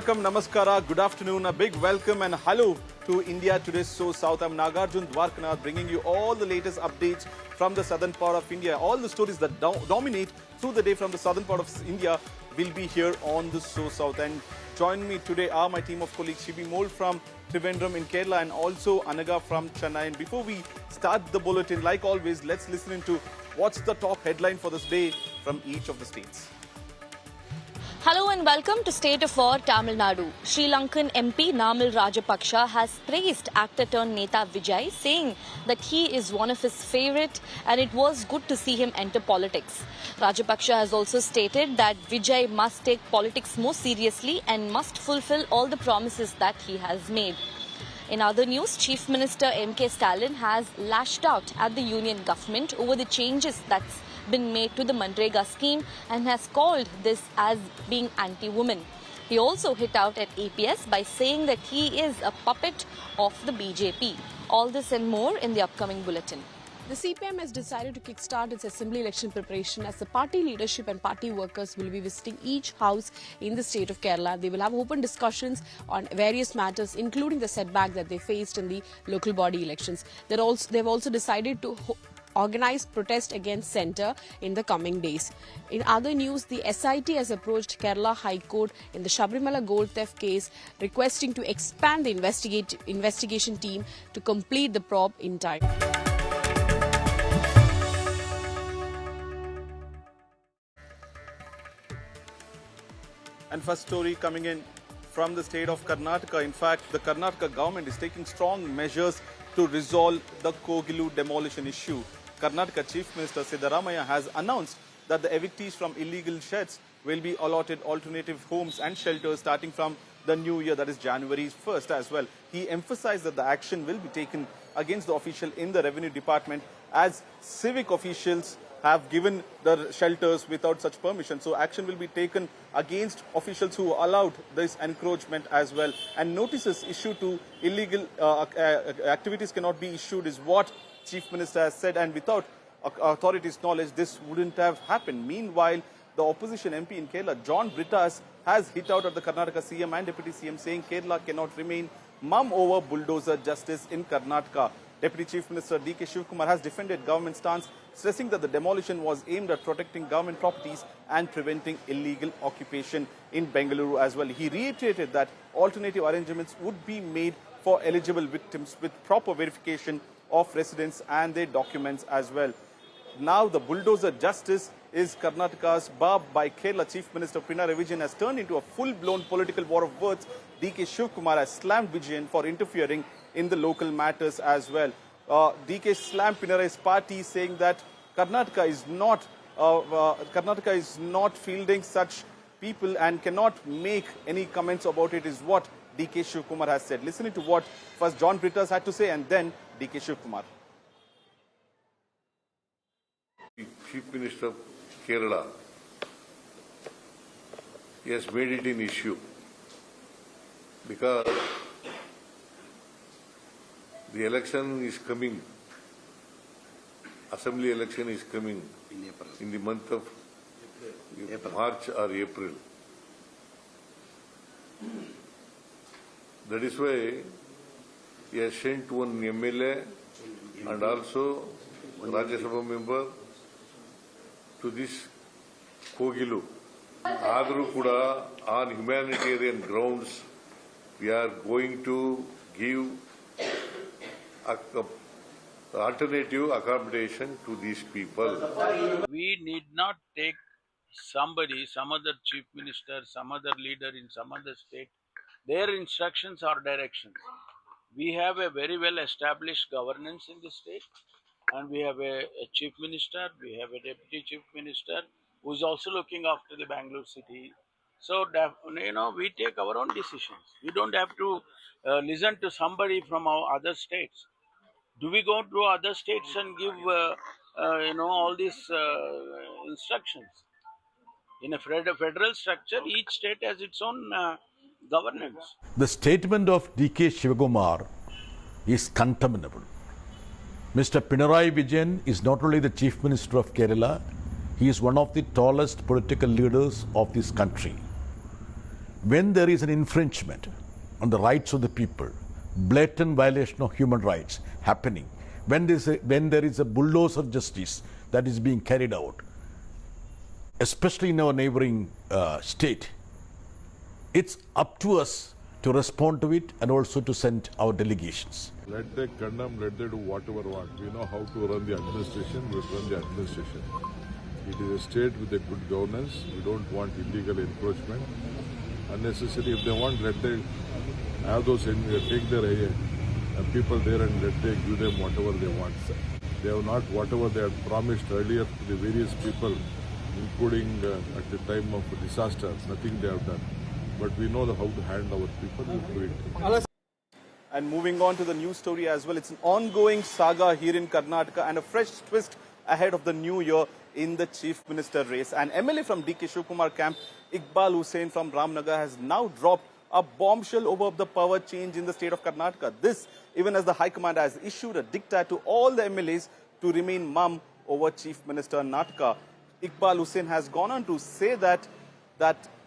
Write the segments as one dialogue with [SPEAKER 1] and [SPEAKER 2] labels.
[SPEAKER 1] Vanakkam, Namaskara, good afternoon, a big welcome and hello to India Today's SoSouth. I'm Nagarjun, Dwarkanath, bringing you all the latest updates from the southern part of India. All the stories that dominate through the day from the southern part of India will be here on the SoSouth. And join me today are my team of colleagues, Shivakumar from Trivandrum in Kerala and also Anaga from Chennai. And before we start the bulletin, like always, let's listen into what's the top headline for this day from each of the states.
[SPEAKER 2] Hello and welcome to State of War, Tamil Nadu. Sri Lankan MP Namal Rajapaksa has praised actor-turned-Neta Vijay, saying that he is one of his favourite and it was good to see him enter politics. Rajapaksa has also stated that Vijay must take politics more seriously and must fulfill all the promises that he has made. In other news, Chief Minister Stalin has lashed out at the union government over the changes that's been made to the MGNREGA scheme and has called this as being anti-women. He also hit out at APS by saying that he is a puppet of the BJP. All this and more in the upcoming bulletin.
[SPEAKER 3] The CPIM has decided to kickstart its assembly election preparation as the party leadership and party workers will be visiting each house in the state of Kerala. They will have open discussions on various matters, including the setback that they faced in the local body elections. They've also decided to organized protest against centre in the coming days. In other news, the SIT has approached Kerala High Court in the Sabarimala gold theft case, requesting to expand the investigation team to complete the probe in time.
[SPEAKER 1] And first story coming in from the state of Karnataka. In fact, the Karnataka government is taking strong measures to resolve the Kogilu demolition issue. Karnataka Chief Minister Siddaramaiah has announced that the evictees from illegal sheds will be allotted alternative homes and shelters starting from the new year, that is January 1st as well. He emphasized that the action will be taken against the official in the revenue department as civic officials have given the shelters without such permission. So action will be taken against officials who allowed this encroachment as well. And notices issued to illegal activities cannot be issued is what Chief Minister has said, and without authorities' knowledge, this wouldn't have happened. Meanwhile, the opposition MP in Kerala, John Brittas, has hit out at the Karnataka CM and Deputy CM, saying Kerala cannot remain mum over bulldozer justice in Karnataka. Deputy Chief Minister D.K. Shivakumar has defended government stance, stressing that the demolition was aimed at protecting government properties and preventing illegal occupation in Bengaluru as well. He reiterated that alternative arrangements would be made for eligible victims with proper verification of residents and their documents as well. Now the bulldozer justice is Karnataka's barb by Kerala Chief Minister Vijay has turned into a full-blown political war of words. D.K. Shivakumar has slammed Vijay for interfering in the local matters as well. D.K. slammed Pinarai's party, saying that Karnataka is not fielding such people and cannot make any comments about it, is what D.K. Shivakumar has said. Listening to what first John Brittas had to say and then D.K. Shivakumar.
[SPEAKER 4] Chief Minister of Kerala, he has made it an issue because the election is coming, assembly election is coming in the month of March or April. That is why he has sent one MLA and also Rajya Sabha member to this Kogilu. Adru Kuda, on humanitarian grounds, we are going to give alternative accommodation to these people.
[SPEAKER 5] We need not take somebody, some other chief minister, some other leader in some other state, their instructions or directions. We have a very well established governance in the state, and we have a chief minister, we have a deputy chief minister who is also looking after the Bengaluru city. So, we take our own decisions. We don't have to listen to somebody from our other states. Do we go to other states and give, all these instructions? In a federal structure, each state has its own governance.
[SPEAKER 6] The statement of D.K. Shivakumar is contemptible. Mr. Pinarayi Vijay is not only the Chief Minister of Kerala, he is one of the tallest political leaders of this country. when there is an infringement on the rights of the people, blatant violation of human rights happening, when there is a bulldozer justice that is being carried out, especially in our neighboring state, it's up to us to respond to it and also to send our delegations.
[SPEAKER 7] Let they condemn, let they do whatever they want. We know how to run the administration, we run the administration. It is a state with a good governance. We don't want illegal encroachment. Unnecessary, if they want, let they have those, take their people there and let they give them whatever they want. They have not whatever they had promised earlier to the various people, including at the time of disaster, nothing they have done. But we know how to handle our people, we do it.
[SPEAKER 1] And moving on to the news story as well, it's an ongoing saga here in Karnataka and a fresh twist ahead of the new year in the Chief Minister race. An MLA from D.K. Shivakumar camp, Iqbal Hussain from Ramnagar, has now dropped a bombshell over the power change in the state of Karnataka. This, even as the High Command has issued a diktat to all the MLAs to remain mum over Chief Minister Karnataka. Iqbal Hussain has gone on to say that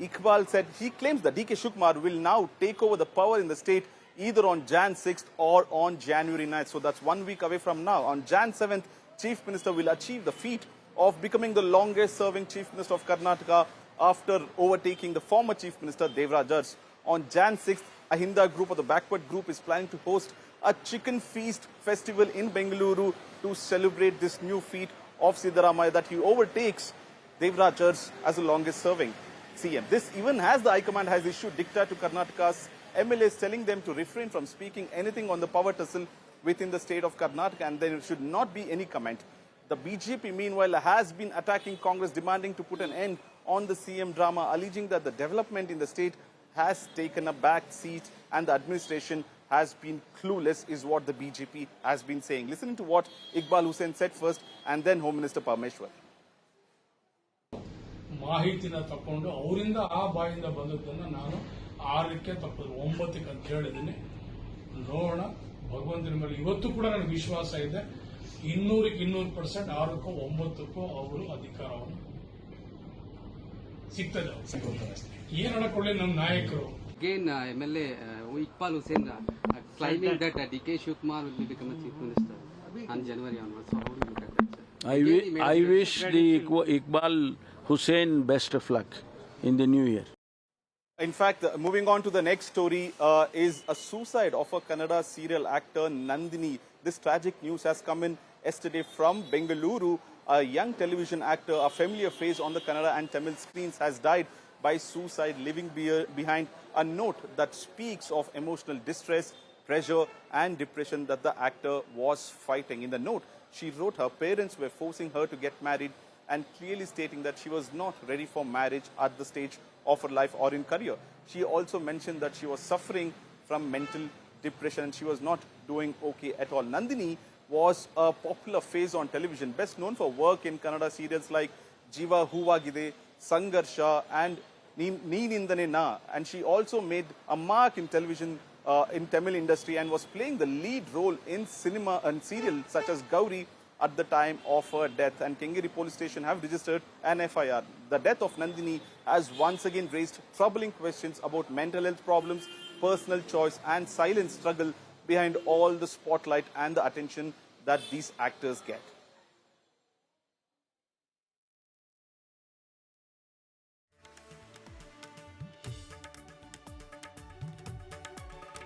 [SPEAKER 1] Iqbal said he claims that D.K. Shivakumar will now take over the power in the state either on Jan 6th or on January 9th. So that's 1 week away from now. On Jan 7th, Chief Minister will achieve the feat of becoming the longest serving Chief Minister of Karnataka after overtaking the former Chief Minister Devrajars. On Jan 6th, a Hinda group or the backward group is planning to host a chicken feast festival in Bengaluru to celebrate this new feat of Siddaramaiah that he overtakes Devrajars as the longest serving CM. This even as the High Command has issued diktat to Karnataka's MLAs telling them to refrain from speaking anything on the power tussle within the state of Karnataka, and there should not be any comment. The BJP, meanwhile, has been attacking Congress, demanding to put an end on the CM drama, alleging that the development in the state has taken a back seat and the administration has been clueless, is what the BJP has been saying. Listen to what Iqbal Hussain said first and then Home Minister Parameshwar.
[SPEAKER 8] ಮಾಹಿತಿನ ತಕೊಂಡು ಅವರಿಂದ ಆ ಬಾಯಿಂದ ಬಂದದ್ದನ್ನು ನಾನು 6ಕ್ಕೆ ತಪ್ಪದು 9ಕ್ಕೆ ಅಂತ ಹೇಳಿದ್ದೀನಿ. ನೋಡೋಣ, ಭಗವಂತನ ಮೇಲೆ ಇವತ್ತು ಕೂಡ ನನಗೆ ವಿಶ್ವಾಸ ಇದೆ. 200ಕ್ಕೆ 200% 6ಕ್ಕೋ 9ಕ್ಕೋ ಅವರು ಅಧಿಕಾರವನ್ನು ಸಿಗ್ತದೆ. ಏನು ಹೇಳಕೊಳ್ಳಿ ನಮ್ಮ ನಾಯಕರು.
[SPEAKER 9] Again, MLA Iqbal Hussain claiming that D.K. Shivakumar will become the Chief Minister on January onwards. So how do you look at that, sir?
[SPEAKER 5] I wish the Iqbal Hussain best of luck in the new year.
[SPEAKER 1] In fact, moving on to the next story is a suicide of a Kannada serial actor, Nandini. This tragic news has come in yesterday from Bengaluru. A young television actor, a familiar face on the Kannada and Tamil screens, has died by suicide, leaving behind a note that speaks of emotional distress, pressure and depression that the actor was fighting. In the note, she wrote her parents were forcing her to get married and clearly stating that she was not ready for marriage at the stage of her life or in career. She also mentioned that she was suffering from mental depression and she was not doing okay at all. Nandini was a popular face on television, best known for work in Kannada serials like Jiva Huvagide, Sangarsha and Neenindane Na. And she also made a mark in television in Tamil industry and was playing the lead role in cinema and serials such as Gauri at the time of her death. And Kengeri police station have registered an FIR. The death of Nandini has once again raised troubling questions about mental health problems, personal choice and silent struggle behind all the spotlight and the attention that these actors get.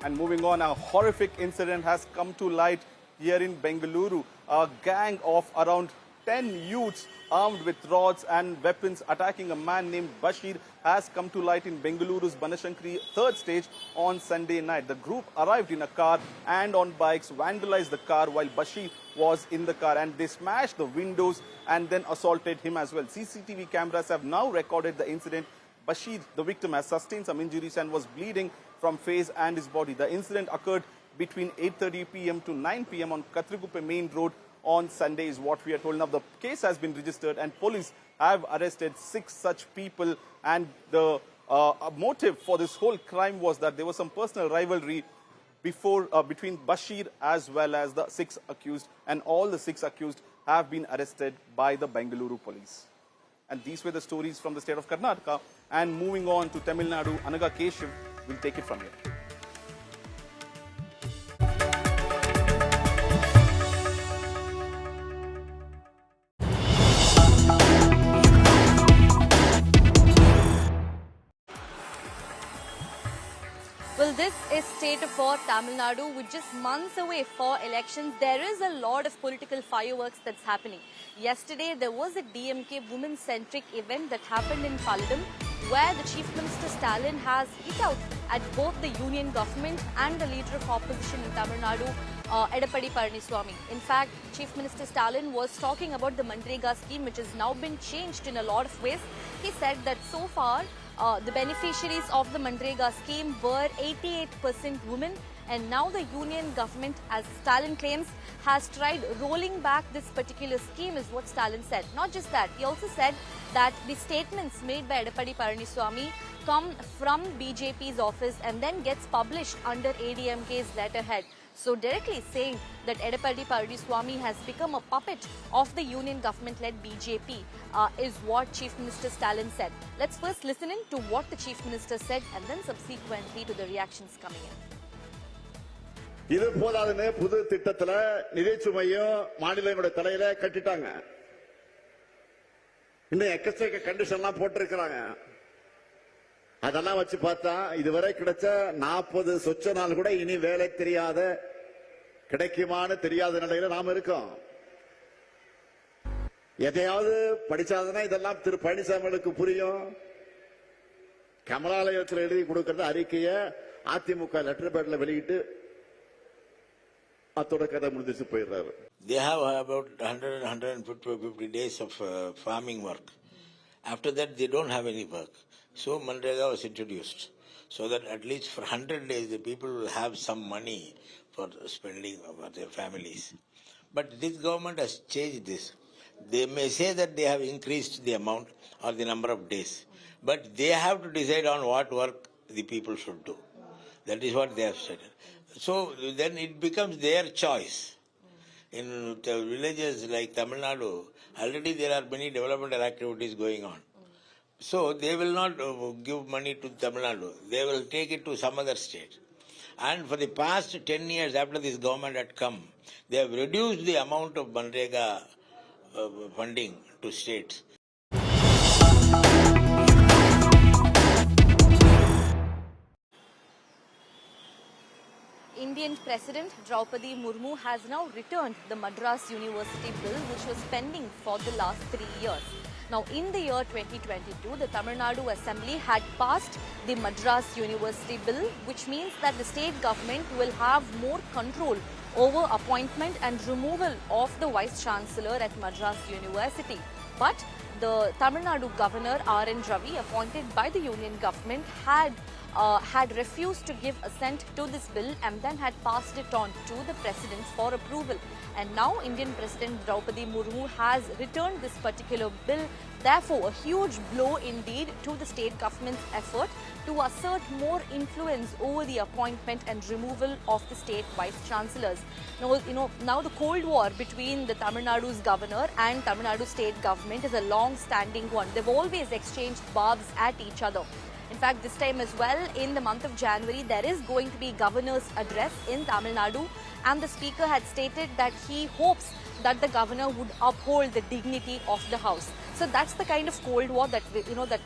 [SPEAKER 1] And moving on, a horrific incident has come to light here in Bengaluru. A gang of around 10 youths armed with rods and weapons attacking a man named Bashir has come to light in Bengaluru's Banashankari 3rd stage on Sunday night. The group arrived in a car and on bikes, vandalized the car while Bashir was in the car, and they smashed the windows and then assaulted him as well. CCTV cameras have now recorded the incident. Bashir, the victim, has sustained some injuries and was bleeding from face and his body. The incident occurred between 8:30 p.m. to 9 p.m. on Katriguppe main road on Sunday, is what we are told. Now, the case has been registered and police have arrested 6 such people, and the motive for this whole crime was that there was some personal rivalry between Bashir as well as the 6 accused, and all the 6 accused have been arrested by the Bengaluru police. And these were the stories from the state of Karnataka. And moving on to Tamil Nadu, Anaga Keshav will take it from here.
[SPEAKER 2] Well, this is state for Tamil Nadu with just months away for elections. There is a lot of political fireworks that's happening. Yesterday, there was a DMK women-centric event that happened in Palladam where the Chief Minister Stalin has hit out at both the union government and the leader of opposition in Tamil Nadu, Edappadi Palaniswamy. In fact, Chief Minister Stalin was talking about the MGNREGA scheme, which has now been changed in a lot of ways. He said that so far, the beneficiaries of the MGNREGA scheme were 88% women, and now the union government, as Stalin claims, has tried rolling back this particular scheme, is what Stalin said. Not just that, he also said that the statements made by Edappadi Palaniswamy come from BJP's office and then gets published under ADMK's letterhead. So directly saying that Edappadi Palaniswamy has become a puppet of the union government-led BJP is what Chief Minister Stalin said. Let's first listen in to what the Chief Minister said and then subsequently to the reactions coming in.
[SPEAKER 10] இது போதாதுன்னு புது திட்டத்துல நிதிச்சுமையும் மாநிலங்களோட தலையில கட்டிட்டாங்க. இன்னும் எக்கச்சக்க கண்டிஷன்லாம் போட்டிருக்கிறாங்க. அதெல்லாம் வச்சு பார்த்தா இதுவரை கிடைச்ச 40 சொச்ச நாள் கூட இனி வேலை தெரியாத கிடைக்குமான்னு தெரியாத நிலையில நாம இருக்கோம். எதையாவது படிச்சாதுன்னா இதெல்லாம் திரு பழனிசாமிகளுக்கு புரியும். கமலாலயத்தில் எழுதி கொடுக்கறது அறிக்கையை அதிமுக லெட்டர் பேட்ல வெளியிட்டு அத்தோட கதை முடிஞ்சிச்சு போயிடுறாரு.
[SPEAKER 11] They have about 150 days of farming work. After that, they don't have any work. So MGNREGA was introduced so that at least for 100 days the people will have some money for spending for their families. But this government has changed this. They may say that they have increased the amount or the number of days, but they have to decide on what work the people should do. That is what they have said. So then it becomes their choice. In the villages like Tamil Nadu, already there are many developmental activities going on. So they will not give money to Tamil Nadu. They will take it to some other state. And for the past 10 years after this government had come, they have reduced the amount of MGNREGA funding to states.
[SPEAKER 2] Indian President Draupadi Murmu has now returned the Madras University bill, which was pending for the last 3 years. Now, in the year 2022, the Tamil Nadu Assembly had passed the Madras University bill, which means that the state government will have more control over appointment and removal of the Vice Chancellor at Madras University. But the Tamil Nadu Governor R.N. Ravi, appointed by the union government, had refused to give assent to this bill and then had passed it on to the President for approval. And now Indian President Draupadi Murmu has returned this particular bill. Therefore, a huge blow indeed to the state government's effort to assert more influence over the appointment and removal of the state vice chancellors. Now the Cold War between the Tamil Nadu's governor and Tamil Nadu state government is a long-standing one. They've always exchanged barbs at each other. In fact, this time as well, in the month of January, there is going to be governor's address in Tamil Nadu, and the speaker had stated that he hopes that the governor would uphold the dignity of the house. So that's the kind of Cold War that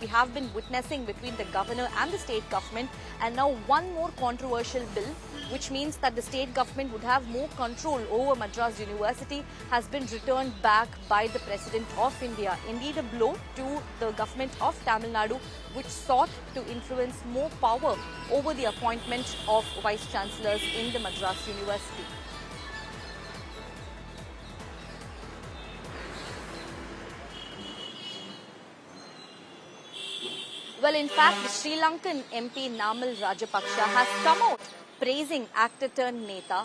[SPEAKER 2] we have been witnessing between the governor and the state government. And now one more controversial bill, which means that the state government would have more control over Madras University, has been returned back by the President of India. Indeed, a blow to the government of Tamil Nadu, which sought to influence more power over the appointment of vice chancellors in the Madras University. Well, in fact, the Sri Lankan MP Namal Rajapaksa has come out praising actor-turned-Neta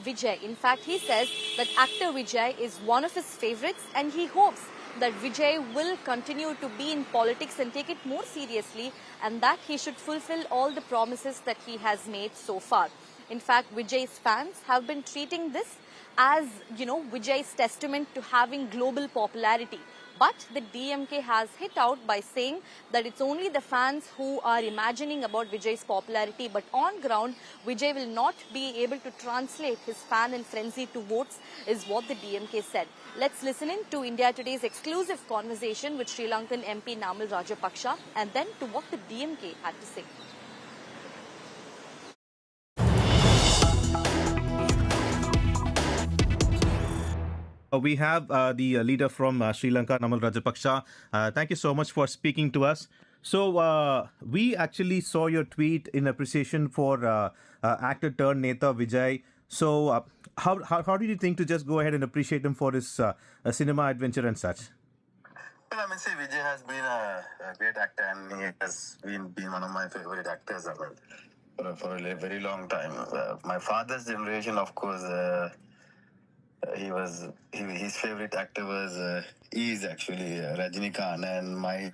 [SPEAKER 2] Vijay. In fact, he says that actor Vijay is one of his favourites and he hopes that Vijay will continue to be in politics and take it more seriously, and that he should fulfill all the promises that he has made so far. In fact, Vijay's fans have been treating this as, Vijay's testament to having global popularity. But the DMK has hit out by saying that it's only the fans who are imagining about Vijay's popularity, but on ground, Vijay will not be able to translate his fan and frenzy to votes, is what the DMK said. Let's listen in to India Today's exclusive conversation with Sri Lankan MP Namal Rajapaksa and then to what the DMK had to say.
[SPEAKER 12] We have the leader from Sri Lanka, Namal Rajapaksa. Thank you so much for speaking to us. So we actually saw your tweet in appreciation for actor turned Neta Vijay. So how did you think to just go ahead and appreciate him for his cinema adventure and such?
[SPEAKER 13] Well, I mean, see, Vijay has been a great actor and he has been one of my favorite actors for a very long time. My father's generation, of course, his favorite actor is actually Rajinikanth, and my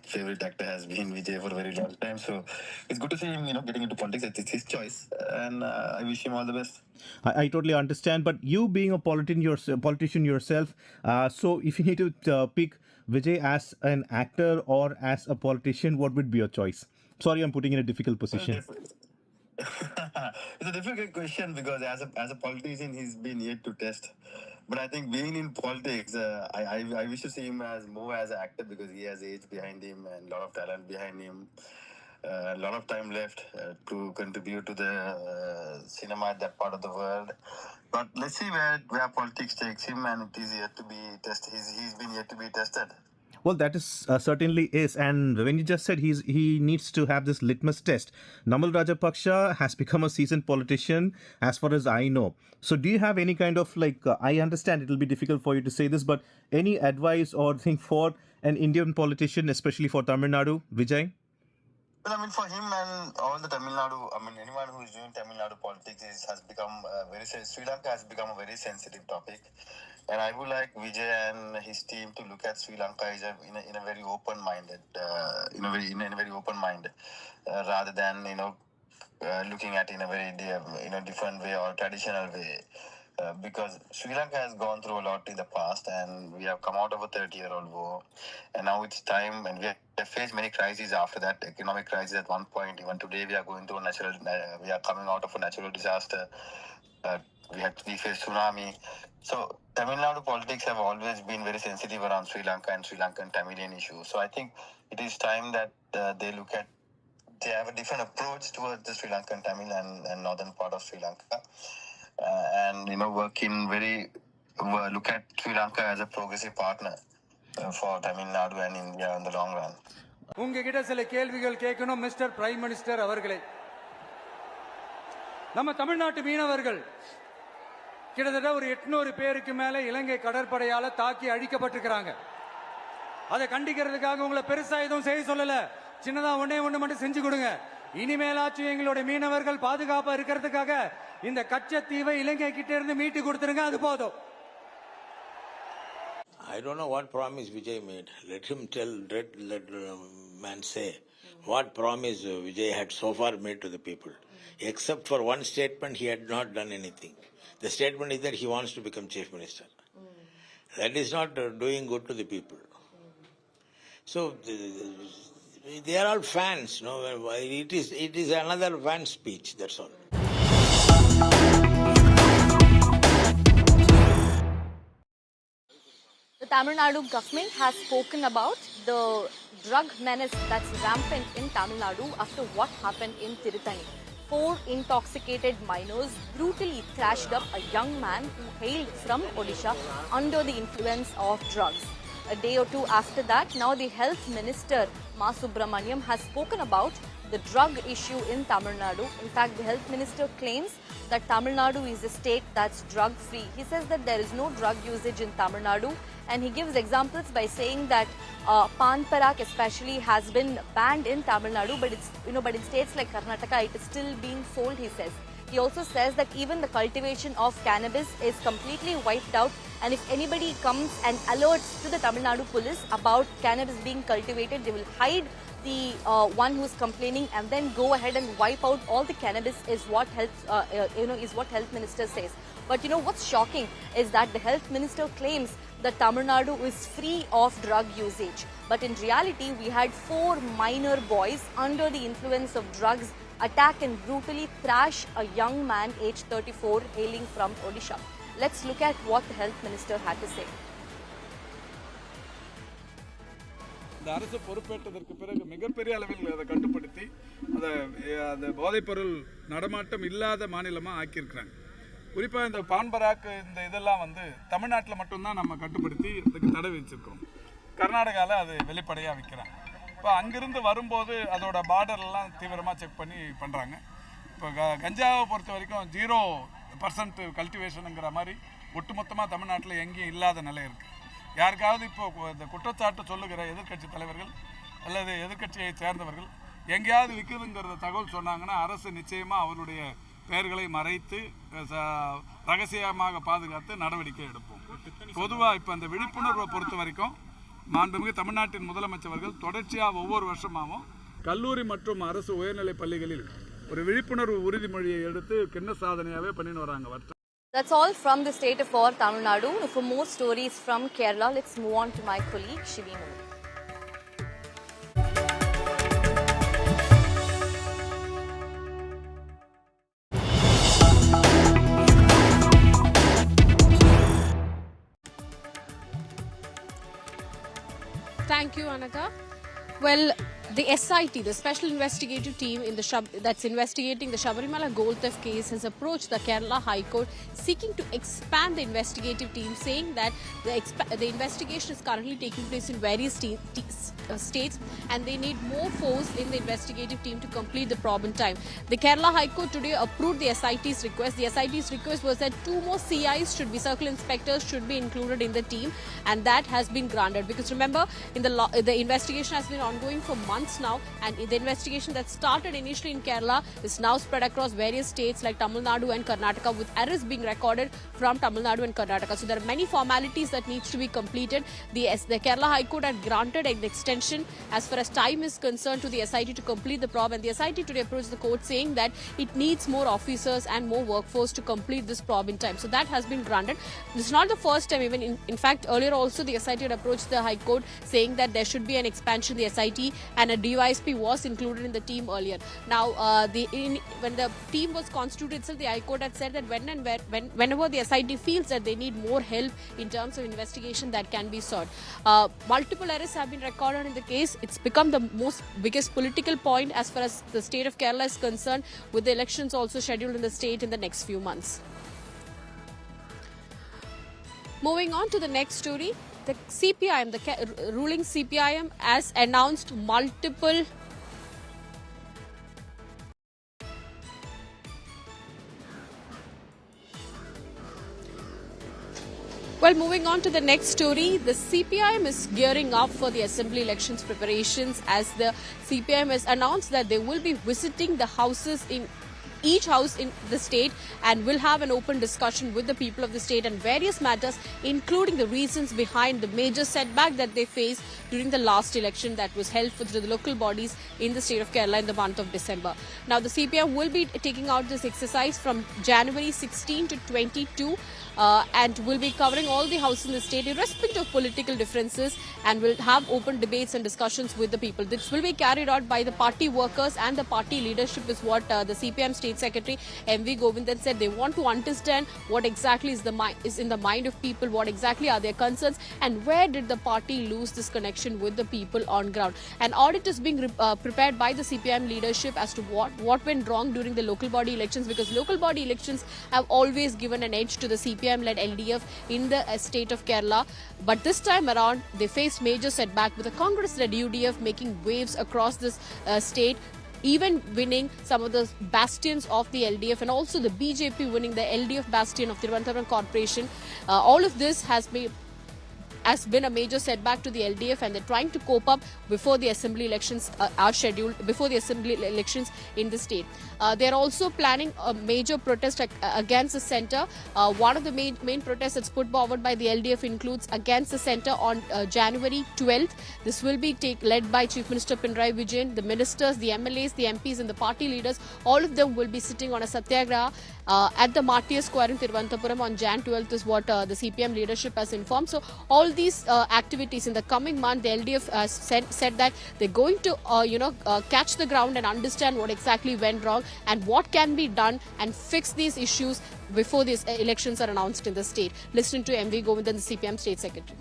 [SPEAKER 13] favorite actor has been Vijay for a very long time. So it's good to see him, getting into politics. It's his choice, and I wish him all the best.
[SPEAKER 12] I totally understand, but you being a politician yourself, so if you need to pick Vijay as an actor or as a politician, what would be your choice? Sorry, I'm putting you in a difficult position.
[SPEAKER 13] It's a difficult question because as a politician, he's been yet to test. But I think being in politics, I wish to see him more as an actor because he has age behind him and a lot of talent behind him. A lot of time left to contribute to the cinema at that part of the world. But let's see where politics takes him, and it is yet to be tested. He's been yet to be tested.
[SPEAKER 12] Well, that is certainly is. And when you just said he needs to have this litmus test, Namal Rajapaksa has become a seasoned politician as far as I know. So do you have any kind of I understand it will be difficult for you to say this, but any advice or thing for an Indian politician, especially for Tamil Nadu, Vijay?
[SPEAKER 13] Well, I mean, for him and all the Tamil Nadu, anyone who is doing Tamil Nadu politics has become Sri Lanka has become a very sensitive topic. And I would like Vijay and his team to look at Sri Lanka in a very open-minded, in a very open mind, rather than looking at it in a very different way or traditional way. Because Sri Lanka has gone through a lot in the past, and we have come out of a 30-year-old war, and now it's time, and we have faced many crises after that. Economic crisis at one point, even today we are going through we are coming out of a natural disaster. We faced tsunami. So Tamil Nadu politics have always been very sensitive around Sri Lanka and Sri Lankan Tamilian issues. So I think it is time that they have a different approach towards the Sri Lankan Tamil and northern part of Sri Lanka. And look at Sri Lanka as a progressive partner for Tamil Nadu and India in the long run.
[SPEAKER 14] உங்ககிட்ட சில கேள்விகள் கேட்கணும் mister prime minister அவர்களே. நம்ம தமிழ்நாட்டு மீனவர்கள் கிட்டத்தட்ட ஒரு 800 பேருக்கு மேல இலங்கை கடற்படையால தாக்கி அழிக்கப்பட்டிருக்கிறாங்க. அதை கண்டிக்கிறதுக்காக உங்களை பெருசா எதுவும் செய்ய சொல்லல, சின்னதா ஒண்ணே மட்டும் செஞ்சு கொடுங்க. இனிமேலாச்சும் எங்களுடைய மீனவர்கள் பாதுகாப்பா இருக்கிறதுக்காக இந்த கச்சத்தீவை இலங்கை கிட்ட இருந்து மீட்டு கொடுத்துருங்க, அது போதும்.
[SPEAKER 11] I don't know what promise Vijay made. Let him let man say what promise Vijay had so far made to the people. Except for one statement, he had not done anything. The statement is that he wants to become chief minister. That is not doing good to the people. So they are all fans. No, it is another fan speech. That's all.
[SPEAKER 2] The Tamil Nadu government has spoken about the drug menace that's rampant in Tamil Nadu after what happened in Tirutani. 4 intoxicated minors brutally thrashed up a young man who hailed from Odisha under the influence of drugs. A day or two after that, now the Health Minister Ma Subramaniam has spoken about the drug issue in Tamil Nadu. In fact, the Health Minister claims that Tamil Nadu is a state that's drug-free. He says that there is no drug usage in Tamil Nadu, and he gives examples by saying that Pan Parak especially has been banned in Tamil Nadu, but but in states like Karnataka it is still being sold, he says. He also says that even the cultivation of cannabis is completely wiped out, and if anybody comes and alerts to the Tamil Nadu police about cannabis being cultivated, they will hide the one who's complaining and then go ahead and wipe out all the cannabis is what health minister says. But what's shocking is that the health minister claims that Tamil Nadu is free of drug usage. But in reality, we had 4 minor boys under the influence of drugs attack and brutally thrash a young man aged 34 hailing from Odisha. Let's look at what the health minister had to say.
[SPEAKER 15] இந்த அரசு பொறுப்பேற்றதற்கு பிறகு மிகப்பெரிய அளவில் அதை கட்டுப்படுத்தி அந்த போதைப்பொருள் நடமாட்டம் இல்லாத மாநிலமாக ஆக்கியிருக்கிறாங்க. குறிப்பாக இந்த பான்பராக்கு இந்த இதெல்லாம் தமிழ்நாட்டில் மட்டும்தான் நம்ம கட்டுப்படுத்தி இதுக்கு தடை வச்சிருக்கிறோம். கர்நாடகாவில் அது வெளிப்படையாக விற்கிறாங்க. இப்போ அங்கிருந்து வரும்போது அதோட பார்டர்லாம் தீவிரமாக செக் பண்ணி பண்ணுறாங்க. இப்போ கஞ்சாவை பொறுத்த வரைக்கும் 0% கல்டிவேஷனுங்கிற மாதிரி ஒட்டுமொத்தமாக தமிழ்நாட்டில் எங்கேயும் இல்லாத நிலை இருக்குது. யாருக்காவது இப்போ இந்த குற்றச்சாட்டு சொல்லுகிற எதிர்க்கட்சி தலைவர்கள் அல்லது எதிர்க்கட்சியை சேர்ந்தவர்கள் எங்கேயாவது விற்குதுங்கிறத தகவல் சொன்னாங்கன்னா அரசு நிச்சயமாக அவருடைய பெயர்களை மறைத்து ரகசியமாக பாதுகாத்து நடவடிக்கை எடுப்போம். பொதுவாக இப்போ அந்த விழிப்புணர்வை பொறுத்த வரைக்கும் மாண்புமிகு தமிழ்நாட்டின் முதலமைச்சர்கள் தொடர்ச்சியாக ஒவ்வொரு வருஷமாகவும் கல்லூரி மற்றும் அரசு உயர்நிலை பள்ளிகளில் ஒரு விழிப்புணர்வு உறுதிமொழியை எடுத்து கிண்ண சாதனையாகவே பண்ணின்னு வராங்க.
[SPEAKER 2] That's all from the state of Tamil Nadu. For more stories from Kerala, let's move on to my colleague Shivakumar.
[SPEAKER 3] Thank you, Anaka. Well, the SIT, the Special Investigative Team that's investigating the Sabarimala gold theft case, has approached the Kerala High Court seeking to expand the investigative team, saying that the investigation is currently taking place in various states and they need more force in the investigative team to complete the probe in time. The Kerala High Court today approved the SIT's request. The SIT's request was that 2 more CIs circle inspectors should be included in the team, and that has been granted. Because remember, the investigation has been ongoing for months now, and the investigation that started initially in Kerala is now spread across various states like Tamil Nadu and Karnataka, with arrests being recorded from Tamil Nadu and Karnataka. So there are many formalities that needs to be completed. The Kerala High Court had granted an extension as far as time is concerned to the SIT to complete the probe, and the SIT today approached the court saying that it needs more officers and more workforce to complete this probe in time. So that has been granted. This is not the first time. Even in fact, earlier also the SIT had approached the High Court saying that there should be an expansion of the SIT, and a DYSP was included in the team earlier. Now, when the team was constituted itself, the High Court had said that whenever the SIT feels that they need more help in terms of investigation, that can be sought. Multiple arrests have been recorded in the case. It's become the biggest political point as far as the state of Kerala is concerned, with the elections also scheduled in the state in the next few months. Moving on to the next story. The CPIM, the ruling CPIM, has announced multiple Well, moving on to the next story, the CPIM is gearing up for the assembly elections preparations, as the CPIM has announced that they will be visiting the houses in each house in the state and will have an open discussion with the people of the state on various matters, including the reasons behind the major setback that they faced during the last election that was held for the local bodies in the state of Kerala in the month of December. Now, the CPIM will be taking out this exercise from January 16 to 22 and will be covering all the houses in the state irrespective of political differences, and will have open debates and discussions with the people. This will be carried out by the party workers and the party leadership, is what the CPIM State Secretary M.V. Govindan said. They want to understand what exactly is in the mind of people, what exactly are their concerns, and where did the party lose this connection with the people on ground. An audit is being prepared by the CPIM leadership as to what went wrong during the local body elections, because local body elections have always given an edge to the CPIM-led LDF in the state of Kerala. But this time around, they faced major setback, with the Congress-led UDF making waves across this state, even winning some of the bastions of the LDF, and also the BJP winning the LDF bastion of Thiruvananthapuram Corporation. All of this has been has been a major setback to the LDF, and they're trying to cope up before the assembly elections are scheduled, before the assembly elections in the state. They're also planning a major protest against the centre. One of the main protests that's put forward by the LDF includes against the centre on January 12th. This will be led by Chief Minister Pinarayi Vijay. The ministers, the MLAs, the MPs and the party leaders, all of them will be sitting on a satyagraha at the Martyrs Square in Thiruvananthapuram on Jan 12th is what the CPIM leadership has informed. So all these activities in the coming month, the LDF said that they're going to catch the ground and understand what exactly went wrong and what can be done and fix these issues before these elections are announced in the state. Listen to MV Govindan, the CPIM State Secretary.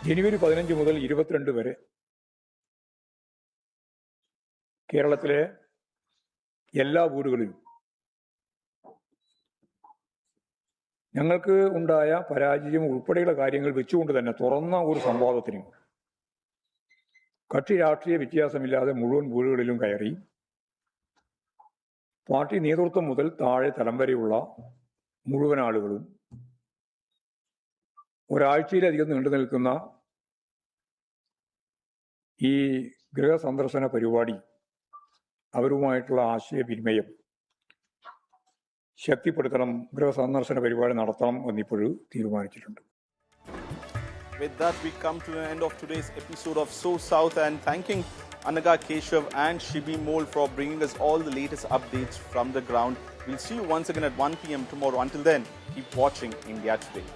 [SPEAKER 16] ജനുവരി 15 മുതൽ 22 വരെ കേരളത്തിലെ എല്ലാ വീടുകളിലും ഞങ്ങൾക്ക് ഉണ്ടായ പരാജയം ഉൾപ്പെടെയുള്ള കാര്യങ്ങൾ വെച്ചുകൊണ്ട് തന്നെ തുറന്ന ഒരു സംവാദത്തിന് കക്ഷി രാഷ്ട്രീയ വ്യത്യാസമില്ലാതെ മുഴുവൻ വീടുകളിലും കയറി പാർട്ടി നേതൃത്വം മുതൽ താഴെ തലം വരെയുള്ള മുഴുവൻ ആളുകളും ഒരാഴ്ചയിലധികം നീണ്ടു നിൽക്കുന്ന ഈ ഗൃഹസന്ദർശന പരിപാടി അവരുമായിട്ടുള്ള ആശയവിനിമയം ശക്തിപ്പെടുത്തണം, ഗൃഹസന്ദർശന പരിപാടി നടത്തണം എന്നിപ്പോൾ തീരുമാനിച്ചിട്ടുണ്ട്.
[SPEAKER 1] With that, we come to the end of today's episode of SoSouth, and thanking Anaga Keshav and Shibi Mol for bringing us all the latest updates from the ground. We'll see you once again at 1 p.m. tomorrow. Until then, keep watching India Today.